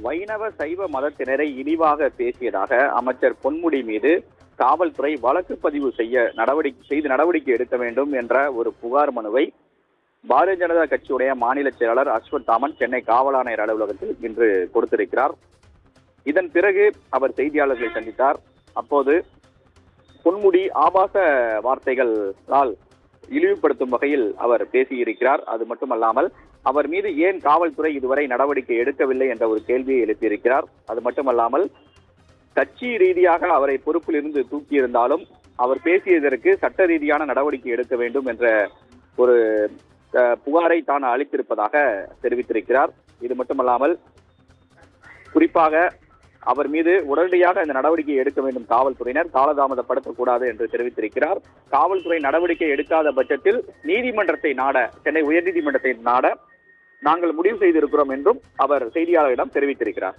வைணவ சைவ மதத்தினரை இழிவாக பேசியதாக அமைச்சர் பொன்முடி மீது காவல்துறை வழக்கு பதிவு செய்து நடவடிக்கை எடுக்க வேண்டும் என்ற ஒரு புகார் மனுவை பாரதிய ஜனதா கட்சியுடைய மாநில செயலாளர் அஸ்வத்தாமன் சென்னை காவல் ஆணையர் அலுவலகத்தில் இன்று கொடுத்திருக்கிறார். இதன் பிறகு அவர் செய்தியாளர்களை சந்தித்தார். அப்போது பொன்முடி ஆபாச வார்த்தைகளால் இழிவுபடுத்தும் வகையில் அவர் பேசியிருக்கிறார். அது மட்டுமல்லாமல் அவர் மீது ஏன் காவல்துறை இதுவரை நடவடிக்கை எடுக்கவில்லை என்ற ஒரு கேள்வியை எழுப்பியிருக்கிறார். அது மட்டுமல்லாமல் கட்சி ரீதியாக அவரை பொறுப்பில் இருந்து தூக்கியிருந்தாலும் அவர் பேசியதற்கு சட்ட ரீதியான நடவடிக்கை எடுக்க வேண்டும் என்ற ஒரு புகாரை தான் அளித்திருப்பதாக தெரிவித்திருக்கிறார். இது மட்டுமல்லாமல் குறிப்பாக அவர் மீது உடனடியாக இந்த நடவடிக்கையை எடுக்க வேண்டும் காவல்துறையினர், காலதாமதப்படுத்தக்கூடாது என்று தெரிவித்திருக்கிறார். காவல்துறை நடவடிக்கை எடுக்காத பட்சத்தில் நீதிமன்றத்தை நாட, சென்னை உயர்நீதிமன்றத்தை நாட நாங்கள் முடிவு செய்திருக்கிறோம் என்றும் அவர் செய்தியாளர்களிடம் தெரிவித்திருக்கிறார்.